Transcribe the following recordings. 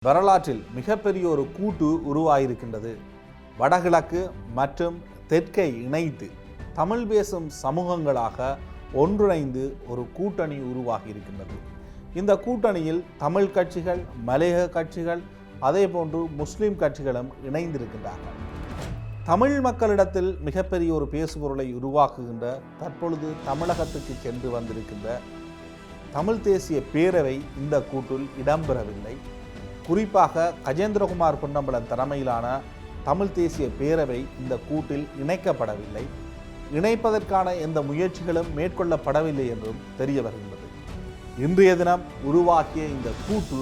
வரலாற்றில் மிகப்பெரிய ஒரு கூட்டு உருவாயிருக்கின்றது. வடகிழக்கு மற்றும் தெற்கை இணைத்து தமிழ் பேசும் சமூகங்களாக ஒன்றிணைந்து ஒரு கூட்டணி உருவாகி இருக்கின்றது. இந்த கூட்டணியில் தமிழ் கட்சிகள், மலையக கட்சிகள், அதே போன்று முஸ்லிம் கட்சிகளும் இணைந்திருக்கின்றார்கள். தமிழ் மக்களிடத்தில் மிகப்பெரிய ஒரு பேசுபொருளை உருவாக்குகின்ற தற்பொழுது தமிழகத்துக்கு சென்று வந்திருக்கின்ற தமிழ் தேசிய பேரவை இந்த கூட்டில் இடம்பெறவில்லை. குறிப்பாக கஜேந்திரகுமார் பொன்னம்பலம் தலைமையிலான தமிழ் தேசிய பேரவை இந்த கூட்டில் இணைக்கப்படவில்லை. இணைப்பதற்கான எந்த முயற்சிகளும் மேற்கொள்ளப்படவில்லை என்றும் தெரிய வருகின்றது. இன்றைய தினம் உருவாக்கிய இந்த கூட்டு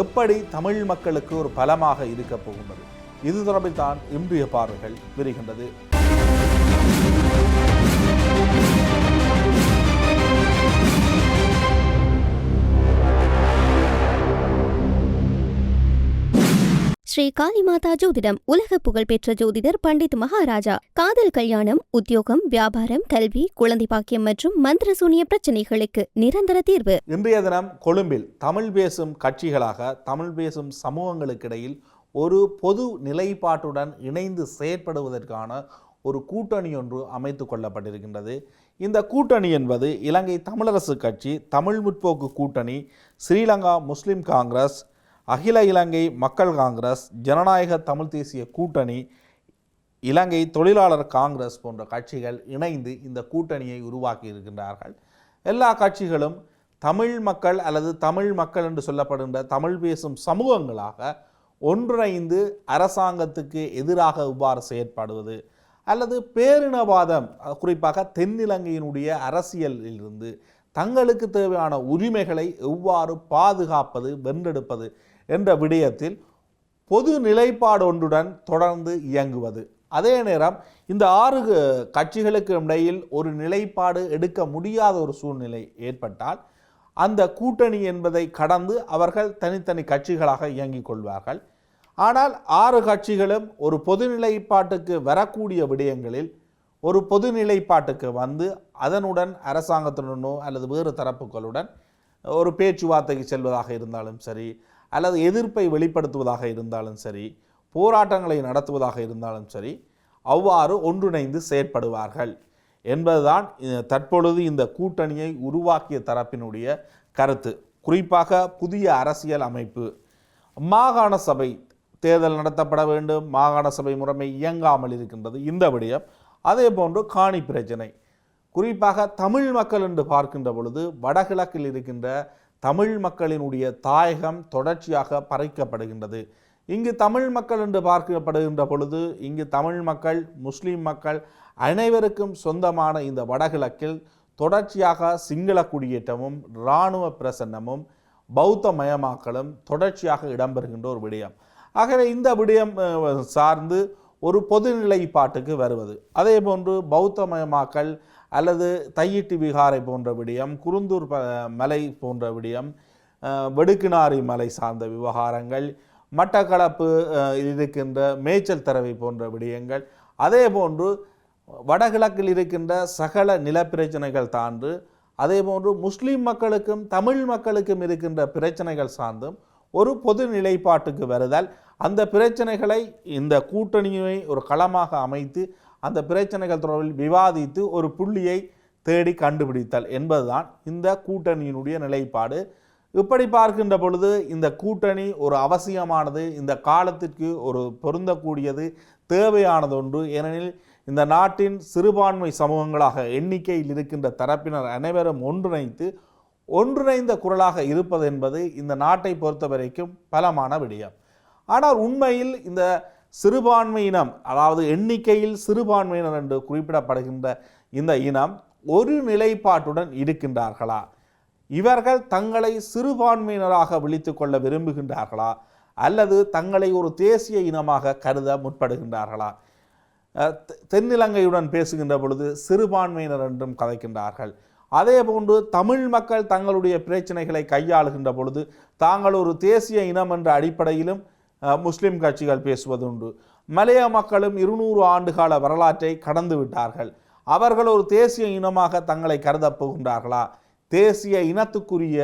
எப்படி தமிழ் மக்களுக்கு ஒரு பலமாக இருக்கப் போகின்றது, இது தொடர்பில் தான் இன்றைய பார்வைகள் விரிகின்றது. ஸ்ரீ காளிமாதா ஜோதிடம் உலக புகழ்பெற்ற ஜோதிடர் பண்டித் மகாராஜா. காதல், கல்யாணம், உத்தியோகம், வியாபாரம், கல்வி, குழந்தை பாக்கியம் மற்றும் மந்திர சூனிய பிரச்சனைகளுக்கு நிரந்தர தீர்வு. இன்றைய தினம் கொழும்பில் தமிழ் பேசும் கட்சிகளாக தமிழ் பேசும் சமூகங்களுக்கிடையில் ஒரு பொது நிலைப்பாட்டுடன் இணைந்து செயற்படுவதற்கான ஒரு கூட்டணி ஒன்று அமைத்து கொள்ளப்பட்டிருக்கின்றது. இந்த கூட்டணி என்பது இலங்கை தமிழரசு கட்சி, தமிழ் முற்போக்கு கூட்டணி, ஸ்ரீலங்கா முஸ்லிம் காங்கிரஸ், அகில இலங்கை மக்கள் காங்கிரஸ், ஜனநாயக தமிழ் தேசிய கூட்டணி, இலங்கை தொழிலாளர் காங்கிரஸ் போன்ற கட்சிகள் இணைந்து இந்த கூட்டணியை உருவாக்கி இருக்கின்றார்கள். எல்லா கட்சிகளும் தமிழ் மக்கள் அல்லது தமிழ் மக்கள் என்று சொல்லப்படுகின்ற தமிழ் பேசும் சமூகங்களாக ஒன்றிணைந்து அரசாங்கத்துக்கு எதிராக இவ்வாறு செயற்படுவது அல்லது பேரினவாதம், குறிப்பாக தென்னிலங்கையினுடைய அரசியலிலிருந்து தங்களுக்கு தேவையான உரிமைகளை எவ்வாறு பாதுகாப்பது, வென்றெடுப்பது என்ற விடயத்தில் பொது நிலைப்பாடு ஒன்றுடன் தொடர்ந்து இயங்குவது. அதே நேரம் இந்த 6 கட்சிகளுக்கு இடையில் ஒரு நிலைப்பாடு எடுக்க முடியாத ஒரு சூழ்நிலை ஏற்பட்டால் அந்த கூட்டணி என்பதை கடந்து அவர்கள் தனித்தனி கட்சிகளாக இயங்கிக் கொள்வார்கள். ஆனால் 6 கட்சிகளும் ஒரு பொது நிலைப்பாட்டுக்கு வரக்கூடிய விடயங்களில் ஒரு பொது நிலைப்பாட்டுக்கு வந்து அதனுடன் அரசாங்கத்துடனோ அல்லது வேறு தரப்புகளுடன் ஒரு பேச்சுவார்த்தைக்கு செல்வதாக இருந்தாலும் சரி, அல்லது எதிர்ப்பை வெளிப்படுத்துவதாக இருந்தாலும் சரி, போராட்டங்களை நடத்துவதாக இருந்தாலும் சரி, அவ்வாறு ஒன்றிணைந்து செயற்படுவார்கள் என்பதுதான் தற்பொழுது இந்த கூட்டணியை உருவாக்கிய தரப்பினுடைய கருத்து. குறிப்பாக புதிய அரசியல் அமைப்பு, மாகாண சபை தேர்தல் நடத்தப்பட வேண்டும், மாகாண சபை முறைமை இயங்காமல் இருக்கின்றது இந்த விடயம். அதே போன்று காணி பிரச்சனை, குறிப்பாக தமிழ் மக்கள் என்று பார்க்கின்ற பொழுது வடகிழக்கில் இருக்கின்ற தமிழ் மக்களினுடைய தாயகம் தொடர்ச்சியாக பறிக்கப்படுகின்றது. இங்கு தமிழ் மக்கள் என்று பார்க்கப்படுகின்ற பொழுது இங்கு தமிழ் மக்கள், முஸ்லீம் மக்கள் அனைவருக்கும் சொந்தமான இந்த வடகிழக்கில் தொடர்ச்சியாக சிங்கள குடியேற்றமும் இராணுவ பிரசன்னமும் பௌத்த மயமாக்கலும் தொடர்ச்சியாக இடம்பெறுகின்ற ஒரு விடயம். ஆகவே இந்த விடயம் சார்ந்து ஒரு பொது நிலைப்பாட்டுக்கு வருவது, அதே போன்று பௌத்தமயமாக்கல் அல்லது தையிட்டி விகாரை போன்ற விடயம், குருந்தூர் மலை போன்ற விடயம், வெடுக்கினாரி மலை சார்ந்த விவகாரங்கள், மட்டக்களப்பு இருக்கின்ற மேய்ச்சல் தரவை போன்ற விடயங்கள், அதே போன்று வடகிழக்கில் இருக்கின்ற சகல நிலப்பிரச்சனைகள் தாண்டு, அதே போன்று முஸ்லீம் மக்களுக்கும் தமிழ் மக்களுக்கும் இருக்கின்ற பிரச்சனைகள் சார்ந்தும் ஒரு பொது நிலைப்பாட்டுக்கு வருதல், அந்த பிரச்சனைகளை இந்த கூட்டணியை ஒரு களமாக அமைத்து அந்த பிரச்சனைகள் தொடர்பில் விவாதித்து ஒரு புள்ளியை தேடி கண்டுபிடித்தல் என்பதுதான் இந்த கூட்டணியினுடைய நிலைப்பாடு. இப்படி பார்க்கின்ற பொழுது இந்த கூட்டணி ஒரு அவசியமானது, இந்த காலத்திற்கு ஒரு பொருந்தக்கூடியது, தேவையானது ஒன்று. ஏனெனில் இந்த நாட்டின் சிறுபான்மை சமூகங்களாக எண்ணிக்கையில் இருக்கின்ற தரப்பினர் அனைவரும் ஒன்றிணைந்த குரலாக இருப்பது என்பது இந்த நாட்டை பொறுத்த வரைக்கும் பலமான விடயம். ஆனால் உண்மையில் இந்த சிறுபான்மையினம், அதாவது எண்ணிக்கையில் சிறுபான்மையினர் என்று குறிப்பிடப்படுகின்ற இந்த இனம் ஒரு நிலைப்பாட்டுடன் இருக்கின்றார்களா? இவர்கள் தங்களை சிறுபான்மையினராக விழித்து கொள்ள விரும்புகின்றார்களா? அல்லது தங்களை ஒரு தேசிய இனமாக கருத முற்படுகின்றார்களா? தென்னிலங்கையுடன் பேசுகின்ற பொழுது சிறுபான்மையினர் என்றும் கதைக்கின்றார்கள். அதே போன்று தமிழ் மக்கள் தங்களுடைய பிரச்சனைகளை கையாளுகின்ற பொழுது தாங்கள் ஒரு தேசிய இனம் என்ற அடிப்படையிலும் முஸ்லிம் கட்சிகள் பேசுவதுண்டு. மலைய மக்களும் 200 ஆண்டுகால வரலாற்றை கடந்து விட்டார்கள். அவர்கள் ஒரு தேசிய இனமாக தங்களை கருதப் போகின்றார்களா? தேசிய இனத்துக்குரிய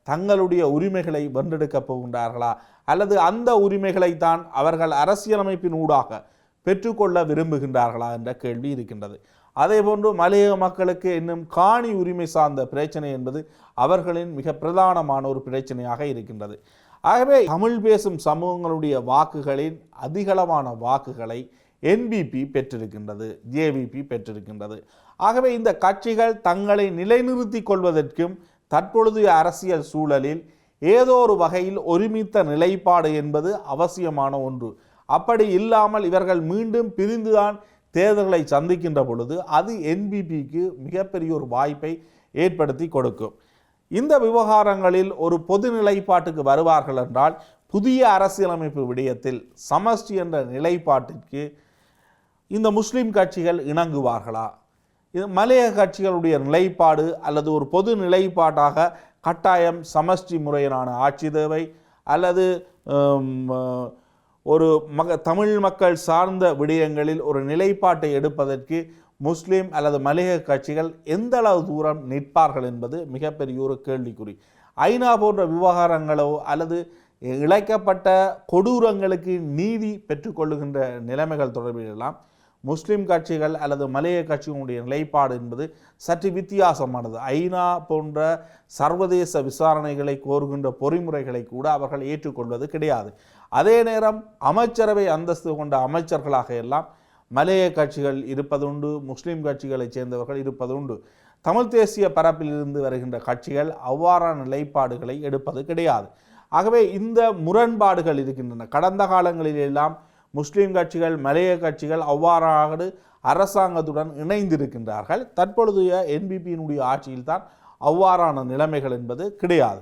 தங்களுடைய உரிமைகளை வென்றெடுக்கப் போகின்றார்களா? அல்லது அந்த உரிமைகளைத்தான் அவர்கள் அரசியலமைப்பின் ஊடாக பெற்றுக்கொள்ள விரும்புகின்றார்களா என்ற கேள்வி இருக்கின்றது. அதேபோன்று மலையக மக்களுக்கு இன்னும் காணி உரிமை சார்ந்த பிரச்சனை என்பது அவர்களின் மிக பிரதானமான ஒரு பிரச்சனையாக இருக்கின்றது. ஆகவே தமிழ் பேசும் சமூகங்களுடைய வாக்குகளின் அதிகளவான வாக்குகளை என்பிபி பெற்றிருக்கின்றது, ஜேவிபி பெற்றிருக்கின்றது. ஆகவே இந்த கட்சிகள் தங்களை நிலைநிறுத்திக் கொள்வதற்கும் தற்பொழுதைய அரசியல் சூழலில் ஏதோ ஒரு வகையில் ஒருமித்த நிலைப்பாடு என்பது அவசியமான ஒன்று. அப்படி இல்லாமல் இவர்கள் மீண்டும் பிரிந்துதான் தேர்தல்களை சந்திக்கின்ற பொழுது அது என்பிபிக்கு மிகப்பெரிய ஒரு வாய்ப்பை ஏற்படுத்தி கொடுக்கும். இந்த விவகாரங்களில் ஒரு பொது நிலைப்பாட்டுக்கு வருவார்கள் என்றால் புதிய அரசியலமைப்பு விடயத்தில் சமஷ்டி என்ற நிலைப்பாட்டிற்கு இந்த முஸ்லிம் கட்சிகள் இணங்குவார்களா? இது மலையக கட்சிகளுடைய நிலைப்பாடு அல்லது ஒரு பொது நிலைப்பாட்டாக கட்டாயம் சமஷ்டி முறையிலான ஆட்சி தேவை அல்லது ஒரு தமிழ் மக்கள் சார்ந்த விடயங்களில் ஒரு நிலைப்பாட்டை எடுப்பதற்கு முஸ்லீம் அல்லது மலையக கட்சிகள் எந்த அளவு தூரம் நிற்பார்கள் என்பது மிகப்பெரிய ஒரு கேள்விக்குறி. ஐநா போன்ற விவகாரங்களோ அல்லது இழைக்கப்பட்ட கொடூரங்களுக்கு நீதி பெற்றுக்கொள்ளுகின்ற நிலைமைகள் தொடர்பிலெல்லாம் முஸ்லிம் கட்சிகள் அல்லது மலையக கட்சிகளுடைய நிலைப்பாடு என்பது சற்று வித்தியாசமானது. ஐநா போன்ற சர்வதேச விசாரணைகளை கோருகின்ற பொறிமுறைகளை கூட அவர்கள் ஏற்றுக்கொள்வது கிடையாது. அதே நேரம் அமைச்சரவை அந்தஸ்து கொண்ட அமைச்சர்களாக எல்லாம் மலையக கட்சிகள் இருப்பதுண்டு, முஸ்லிம் கட்சிகளைச் சேர்ந்தவர்கள் இருப்பதுண்டு. தமிழ் தேசிய பரப்பிலிருந்து வருகின்ற கட்சிகள் அவ்வாறான நிலைப்பாடுகளை எடுப்பது கிடையாது. ஆகவே இந்த முரண்பாடுகள் இருக்கின்றன. கடந்த காலங்களில் எல்லாம் முஸ்லிம் கட்சிகள் மலையக கட்சிகள் அவ்வாறாக அரசாங்கத்துடன் இணைந்திருக்கின்றார்கள். தற்பொழுதைய என்பிபியினுடைய ஆட்சியில்தான் அவ்வாறான நிலைமைகள் என்பது கிடையாது.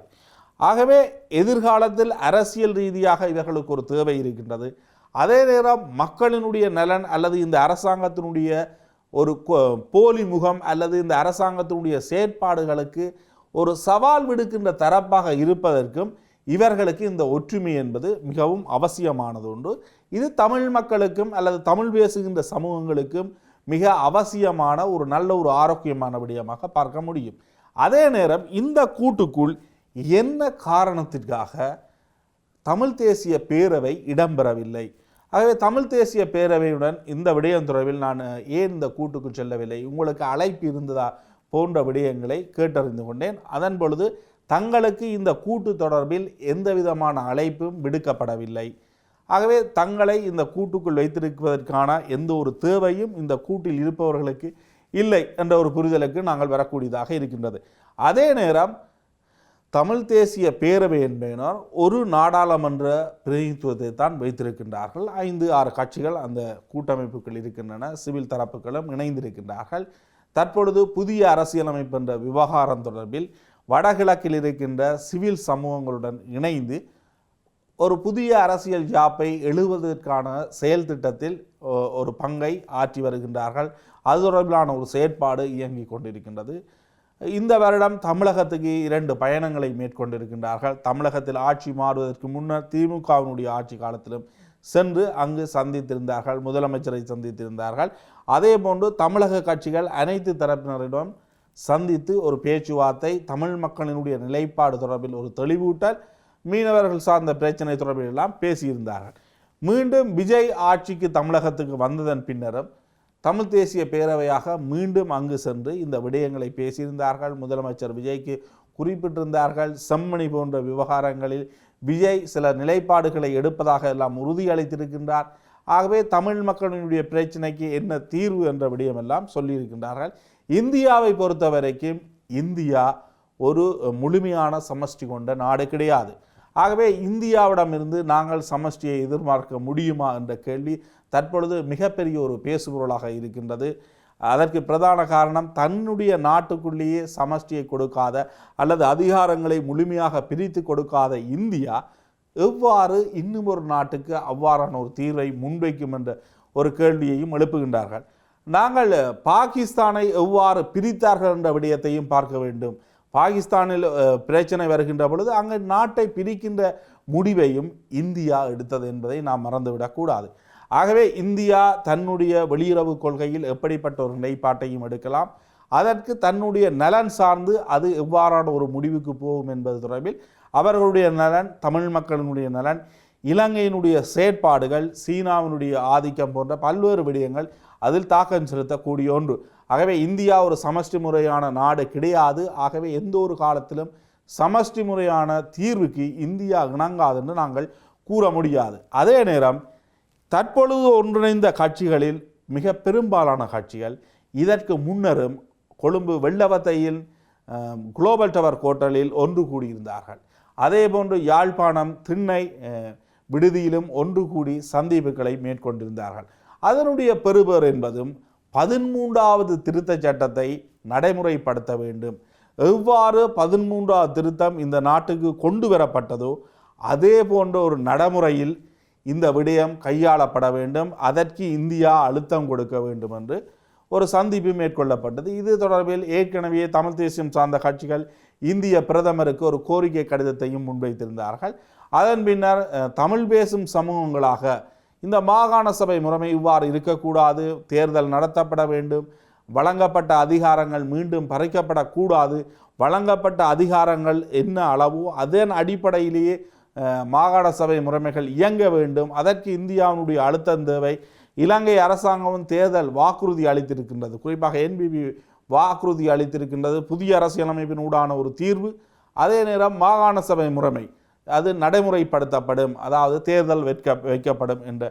ஆகவே எதிர்காலத்தில் அரசியல் ரீதியாக இவர்களுக்கு ஒரு தேவை இருக்கின்றது. அதே நேரம் மக்களினுடைய நலன் அல்லது இந்த அரசாங்கத்தினுடைய ஒரு போலி முகம் அல்லது இந்த அரசாங்கத்தினுடைய செயற்பாடுகளுக்கு ஒரு சவால் விடுக்கின்ற தரப்பாக இருப்பதற்கும் இவர்களுக்கு இந்த ஒற்றுமை என்பது மிகவும் அவசியமானது ஒன்று. இது தமிழ் மக்களுக்கும் அல்லது தமிழ் பேசுகின்ற சமூகங்களுக்கும் மிக அவசியமான ஒரு நல்ல ஒரு ஆரோக்கியமான விடயமாக பார்க்க முடியும். அதே நேரம் இந்த கூட்டுக்குள் என்ன காரணத்திற்காக தமிழ் தேசிய பேரவை இடம்பெறவில்லை? ஆகவே தமிழ் தேசிய பேரவையுடன் இந்த விடயம் தொடர்பில் நான் ஏன் இந்த கூட்டுக்கு செல்லவில்லை, உங்களுக்கு அழைப்பு இருந்ததா போன்ற விடயங்களை கேட்டறிந்து கொண்டேன். அதன் பொழுது தங்களுக்கு இந்த கூட்டு தொடர்பில் எந்த விதமான அழைப்பும் விடுக்கப்படவில்லை. ஆகவே தங்களை இந்த கூட்டுக்குள் வைத்திருப்பதற்கான எந்த ஒரு தேவையும் இந்த கூட்டில் இருப்பவர்களுக்கு இல்லை என்ற ஒரு புரிதலுக்கு நாங்கள் வரக்கூடியதாக இருக்கின்றது. அதே நேரம் தமிழ் தேசிய பேரவை என்பதனால் ஒரு நாடாளுமன்ற பிரதிநிதித்துவத்தை தான் வைத்திருக்கின்றார்கள். 5-6 கட்சிகள் அந்த கூட்டமைப்புகள் இருக்கின்றன, சிவில் தரப்புகளும் இணைந்திருக்கின்றார்கள். தற்பொழுது புதிய அரசியலமைப்பு என்ற விவகாரம் தொடர்பில் வடகிழக்கில் இருக்கின்ற சிவில் சமூகங்களுடன் இணைந்து ஒரு புதிய அரசியல் ஜாப்பை எழுவதற்கான செயல் திட்டத்தில் ஒரு பங்கை ஆற்றி வருகின்றார்கள். அது தொடர்பிலான ஒரு செயற்பாடு இயங்கி கொண்டிருக்கின்றது. இந்த வருடம் தமிழகத்துக்கு 2 பயணங்களை மேற்கொண்டிருக்கின்றார்கள். தமிழகத்தில் ஆட்சி மாறுவதற்கு முன்னர் திமுகவினுடைய ஆட்சி காலத்திலும் சென்று அங்கு சந்தித்திருந்தார்கள், முதலமைச்சரை சந்தித்திருந்தார்கள். அதே போன்று தமிழக கட்சிகள் அனைத்து தரப்பினரிடம் சந்தித்து ஒரு பேச்சுவார்த்தை, தமிழ் மக்களினுடைய நிலைப்பாடு தொடர்பில் ஒரு தெளிவூட்டல், மீனவர்கள் சார்ந்த பிரச்சனை தொடர்பில் எல்லாம் பேசியிருந்தார்கள். மீண்டும் விஜய் ஆட்சிக்கு தமிழகத்துக்கு வந்ததன் பின்னரும் தமிழ் தேசிய பேரவையாக மீண்டும் அங்கு சென்று இந்த விடயங்களை பேசியிருந்தார்கள். முதலமைச்சர் விஜய்க்கு குறிப்பிட்டிருந்தார்கள். செம்மணி போன்ற விவகாரங்களில் விஜய் சில நிலைப்பாடுகளை எடுப்பதாக எல்லாம் உறுதியளித்திருக்கின்றார். ஆகவே தமிழ் மக்களினுடைய பிரச்சனைக்கு என்ன தீர்வு என்ற விடயமெல்லாம் சொல்லியிருக்கின்றார்கள். இந்தியாவை பொறுத்த வரைக்கும் இந்தியா ஒரு முழுமையான சமஷ்டி கொண்ட நாடு கிடையாது. ஆகவே இந்தியாவிடமிருந்து நாங்கள் சமஷ்டியை எதிர்பார்க்க முடியுமா என்ற கேள்வி தற்பொழுது மிகப்பெரிய ஒரு பேசுபொருளாக இருக்கின்றது. அதற்கு பிரதான காரணம் தன்னுடைய நாட்டுக்குள்ளேயே சமஷ்டியை கொடுக்காத அல்லது அதிகாரங்களை முழுமையாக பிரித்து கொடுக்காத இந்தியா எவ்வாறு இன்னும் ஒரு நாட்டுக்கு அவ்வாறான ஒரு தீர்வை முன்வைக்கும் என்ற ஒரு கேள்வியையும் எழுப்புகின்றார்கள். நாங்கள் பாகிஸ்தானை எவ்வாறு பிரித்தார்கள் என்ற விடயத்தையும் பார்க்க வேண்டும். பாகிஸ்தானில் பிரச்சனை வருகின்ற பொழுது அங்கே நாட்டை பிரிக்கின்ற முடிவையும் இந்தியா எடுத்தது என்பதை நாம் மறந்துவிடக்கூடாது. ஆகவே இந்தியா தன்னுடைய வெளியுறவு கொள்கையில் எப்படிப்பட்ட ஒரு நிலைப்பாட்டையும் எடுக்கலாம், அதற்கு தன்னுடைய நலன் சார்ந்து அது எவ்வாறான ஒரு முடிவுக்கு போகும் என்பது தொடர்பில் அவர்களுடைய நலன், தமிழ் மக்களினுடைய நலன் இலங்கையினுடைய செயற்பாடுகள், சீனாவினுடைய ஆதிக்கம் போன்ற பல்வேறு விடயங்கள் அதில் தாக்கம் செலுத்தக்கூடிய ஒன்று. ஆகவே இந்தியா ஒரு சமஷ்டி முறையான நாடு கிடையாது. ஆகவே எந்த ஒரு காலத்திலும் சமஷ்டி முறையான தீர்வுக்கு இந்தியா இணங்காது என்று நாங்கள் கூற முடியாது. அதே நேரம் தற்பொழுது ஒன்றிணைந்த கட்சிகளில் மிக பெரும்பாலான கட்சிகள் இதற்கு முன்னரும் கொழும்பு வெள்ளவத்தையில் குளோபல் டவர் ஹோட்டலில் ஒன்று கூடியிருந்தார்கள். அதே போன்று யாழ்ப்பாணம் திண்ணை விடுதியிலும் ஒன்று கூடி சந்திப்புகளை மேற்கொண்டிருந்தார்கள். அதனுடைய பெறுபேறு என்பதும் 13வது திருத்தச் சட்டத்தை நடைமுறைப்படுத்த வேண்டும். எவ்வாறு 13வது திருத்தம் இந்த நாட்டுக்கு கொண்டு வரப்பட்டதோ அதே போன்ற ஒரு நடைமுறையில் இந்த விடயம் கையாளப்பட வேண்டும். அதற்கு இந்தியா அழுத்தம் கொடுக்க வேண்டும் என்று ஒரு சந்திப்பு மேற்கொள்ளப்பட்டது. இது தொடர்பில் ஏற்கனவே தமிழ் தேசியம் சார்ந்த கட்சிகள் இந்திய பிரதமருக்கு ஒரு கோரிக்கை கடிதத்தையும் முன்வைத்திருந்தார்கள். அதன் பின்னர் தமிழ் பேசும் சமூகங்களாக இந்த மாகாண சபை முறைமை இவ்வாறு இருக்கக்கூடாது, தேர்தல் நடத்தப்பட வேண்டும், வழங்கப்பட்ட அதிகாரங்கள் மீண்டும் பறிக்கப்படக்கூடாது, வழங்கப்பட்ட அதிகாரங்கள் என்ன அளவோ அதன் அடிப்படையிலேயே மாகாண சபை முறைமைகள் இயங்க வேண்டும். அதற்கு இந்தியாவினுடைய அழுத்தம் தேவை. இலங்கை அரசாங்கமும் தேர்தல் வாக்குறுதி அளித்திருக்கின்றது, குறிப்பாக என்பிபி வாக்குறுதி அளித்திருக்கின்றது புதிய அரசியலமைப்பின் ஊடான ஒரு தீர்வு. அதே நேரம் மாகாண சபை முறைமை அது நடைமுறைப்படுத்தப்படும், அதாவது தேர்தல் வைக்கப்படும் என்ற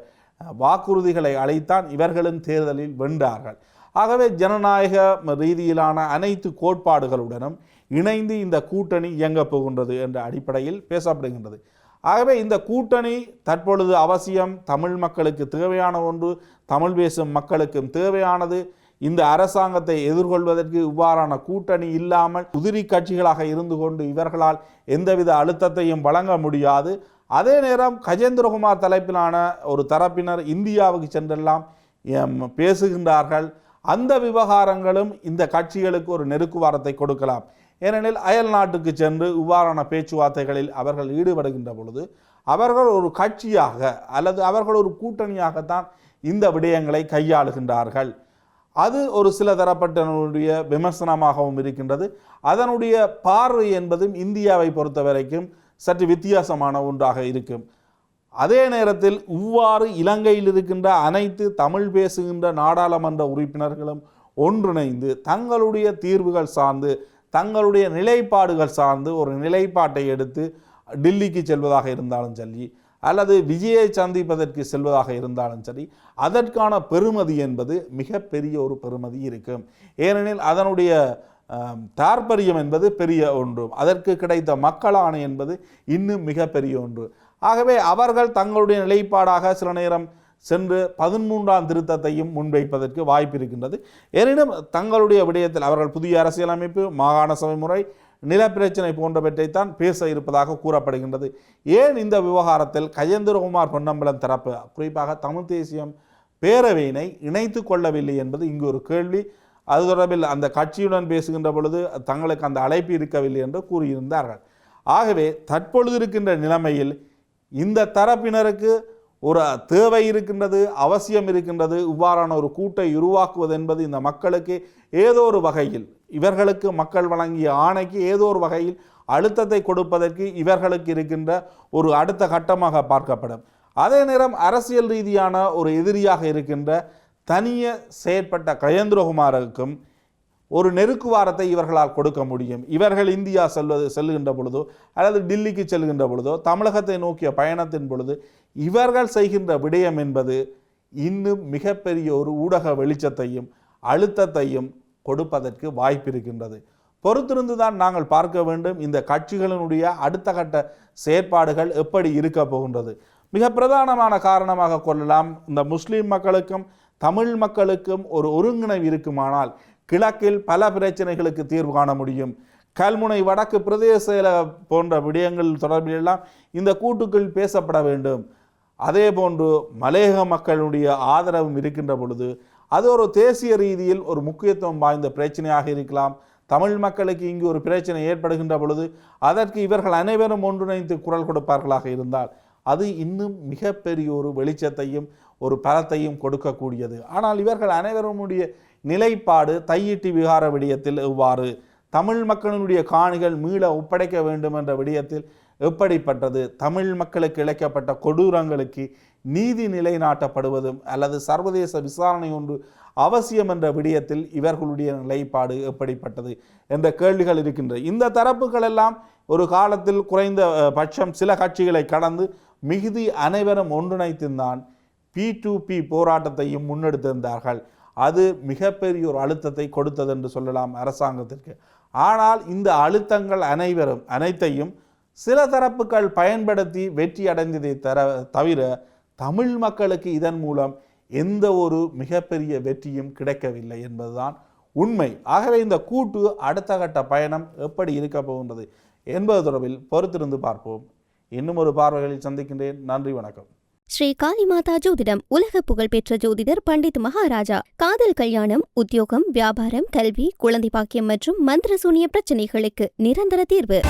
வாக்குறுதிகளை அளித்தான் இவர்களும் தேர்தலில் வென்றார்கள். ஆகவே ஜனநாயக ரீதியிலான அனைத்து கோட்பாடுகளுடனும் இணைந்து இந்த கூட்டணி இயங்கப் போகின்றது என்ற அடிப்படையில் பேசப்படுகின்றது. ஆகவே இந்த கூட்டணி தற்பொழுது அவசியம், தமிழ் மக்களுக்கு தேவையான ஒன்று, தமிழ் பேசும் மக்களுக்கும் தேவையானது. இந்த அரசாங்கத்தை எதிர்கொள்வதற்கு இவ்வாறான கூட்டணி இல்லாமல் உதிரி கட்சிகளாக இருந்து கொண்டு இவர்களால் எந்தவித அழுத்தத்தையும் வழங்க முடியாது. அதே நேரம் கஜேந்திரகுமார் தலைப்பிலான ஒரு தரப்பினர் இந்தியாவுக்கு சென்றெல்லாம் பேசுகின்றார்கள். அந்த விவகாரங்களும் இந்த கட்சிகளுக்கு ஒரு நெருக்குவாரத்தை கொடுக்கலாம். ஏனெனில் அயல் நாட்டுக்கு சென்று இவ்வாறான பேச்சுவார்த்தைகளில் அவர்கள் ஈடுபடுகின்ற பொழுது அவர்கள் ஒரு கட்சியாக அல்லது அவர்கள் ஒரு கூட்டணியாகத்தான் இந்த விடயங்களை கையாளுகின்றார்கள். அது ஒரு சில தரப்பட்டனுடைய விமர்சனமாகவும் இருக்கின்றது. அதனுடைய பார்வை என்பதும் இந்தியாவை பொறுத்த வரைக்கும் சற்று வித்தியாசமான ஒன்றாக இருக்கும். அதே நேரத்தில் இவ்வாறு இலங்கையில் இருக்கின்ற அனைத்து தமிழ் பேசுகின்ற நாடாளுமன்ற உறுப்பினர்களும் ஒன்றிணைந்து தங்களுடைய தீர்வுகள் சார்ந்து தங்களுடைய நிலைப்பாடுகள் சார்ந்து ஒரு நிலைப்பாட்டை எடுத்து டில்லிக்கு செல்வதாக இருந்தாலும் சரி அல்லது விஜயை சந்திப்பதற்கு செல்வதாக இருந்தாலும் சரி அதற்கான பெறுமதி என்பது மிகப்பெரிய ஒரு பெறுமதி இருக்கும். ஏனெனில் அதனுடைய தாற்பயம் என்பது பெரிய ஒன்று, அதற்கு கிடைத்த மக்களாணை என்பது இன்னும் மிகப்பெரிய ஒன்று. ஆகவே அவர்கள் தங்களுடைய நிலைப்பாடாக சில நேரம் சென்று 13ஆம் திருத்தத்தையும் முன்வைப்பதற்கு வாய்ப்பு இருக்கின்றது. எனினும் தங்களுடைய விடயத்தில் அவர்கள் புதிய அரசியலமைப்பு, மாகாண சபை முறை, நிலப்பிரச்சனை போன்றவற்றைத்தான் பேச இருப்பதாக கூறப்படுகின்றது. ஏன் இந்த விவகாரத்தில் கஜேந்திரகுமார் பொன்னம்பலம் தரப்பு, குறிப்பாக தமிழ் தேசியம் பேரவையினை இணைத்து கொள்ளவில்லை என்பது இங்கு ஒரு கேள்வி. அது தொடர்பில் அந்த கட்சியுடன் பேசுகின்ற பொழுது தங்களுக்கு அந்த அழைப்பு இருக்கவில்லை என்று கூறியிருந்தார்கள். ஆகவே தற்பொழுது இருக்கின்ற நிலைமையில் இந்த தரப்பினருக்கு ஒரு தேவை இருக்கின்றது, அவசியம் இருக்கின்றது. இவ்வாறான ஒரு கூட்டை உருவாக்குவது என்பது இந்த மக்களுக்கு ஏதோ ஒரு வகையில், இவர்களுக்கு மக்கள் வழங்கிய ஆணைக்கு ஏதோ ஒரு வகையில் அழுத்தத்தை கொடுப்பதற்கு இவர்களுக்கு இருக்கின்ற ஒரு அடுத்த கட்டமாக பார்க்கப்படும். அதே நேரம் அரசியல் ரீதியான ஒரு எதிரியாக இருக்கின்ற தனியே செயற்பட்ட கஜேந்திரகுமாருக்கும் ஒரு நெருக்குவாரத்தை இவர்களால் கொடுக்க முடியும். இவர்கள் இந்தியா செல்கின்ற பொழுதோ அல்லது டில்லிக்கு செல்கின்ற பொழுதோ தமிழகத்தை நோக்கிய பயணத்தின் பொழுது இவர்கள் செய்கின்ற விடயம் என்பது இன்னும் மிகப்பெரிய ஒரு ஊடக வெளிச்சத்தையும் அழுத்தத்தையும் கொடுப்பதற்கு வாய்ப்பு இருக்கின்றது. பொறுத்திருந்து தான் நாங்கள் பார்க்க வேண்டும் இந்த கட்சிகளினுடைய அடுத்த கட்ட செயற்பாடுகள் எப்படி இருக்க போகின்றது. மிக பிரதானமான காரணமாக கொள்ளலாம், இந்த முஸ்லீம் மக்களுக்கும் தமிழ் மக்களுக்கும் ஒரு ஒருங்கிணைவு இருக்குமானால் கிழக்கில் பல பிரச்சனைகளுக்கு தீர்வு காண முடியும். கல்முனை வடக்கு பிரதேச போன்ற விடயங்கள் தொடர்பிலெல்லாம் இந்த கூட்டுக்குள் பேசப்பட வேண்டும். அதே போன்று மலையக மக்களுடைய ஆதரவும் இருக்கின்ற பொழுது அது ஒரு தேசிய ரீதியில் ஒரு முக்கியத்துவம் வாய்ந்த பிரச்சனையாக இருக்கலாம். தமிழ் மக்களுக்கு இங்கு ஒரு பிரச்சனை ஏற்படுகின்ற பொழுது அதற்கு இவர்கள் அனைவரும் ஒன்றிணைந்து குரல் கொடுப்பார்களாக இருந்தால் அது இன்னும் மிகப்பெரிய ஒரு வெளிச்சத்தையும் ஒரு பலத்தையும் கொடுக்கக்கூடியது. ஆனால் இவர்கள் அனைவருடைய நிலைப்பாடு தையிட்டி விகார விடயத்தில் எவ்வாறு தமிழ் மக்களினுடைய காணிகள் மீள ஒப்படைக்க வேண்டும் என்ற விடயத்தில் எப்படிப்பட்டது, தமிழ் மக்களுக்கு இழைக்கப்பட்ட கொடூரங்களுக்கு நீதி நிலைநாட்டப்படுவதும் அல்லது சர்வதேச விசாரணை ஒன்று அவசியம் என்ற விடயத்தில் இவர்களுடைய நிலைப்பாடு எப்படிப்பட்டது என்ற கேள்விகள் இருக்கின்றன. இந்த தரப்புகள் எல்லாம் ஒரு காலத்தில் குறைந்த பட்சம் சில கட்சிகளை கடந்து மிகுதி அனைவரும் ஒன்றிணைத்துதான் P2P போராட்டத்தையும் முன்னெடுத்திருந்தார்கள். அது மிகப்பெரிய ஒரு அழுத்தத்தை கொடுத்தது என்று சொல்லலாம் அரசாங்கத்திற்கு. ஆனால் இந்த அழுத்தங்கள் அனைத்தையும் சில தரப்புகள் பயன்படுத்தி வெற்றி அடைந்ததை தவிர தமிழ் மக்களுக்கு இதன் மூலம் எந்த ஒரு மிகப்பெரிய வெற்றியும் கிடைக்கவில்லை என்பதுதான் உண்மை. ஆகவே இந்த கூட்டு அடுத்த கட்ட பயணம் எப்படி இருக்க போகின்றது என்பது தொடர்பில் பொறுத்திருந்து பார்ப்போம். இன்னும் ஒரு பார்வைகளில் சந்திக்கின்றேன். நன்றி, வணக்கம். ஸ்ரீ காளிமாதா ஜோதிடம் உலக புகழ்பெற்ற ஜோதிடர் பண்டித் மகாராஜா. காதல், கல்யாணம், உத்தியோகம், வியாபாரம், கல்வி, குழந்தை பாக்கியம் மற்றும் மந்திர சூனிய பிரச்சனைகளுக்கு நிரந்தர தீர்வு.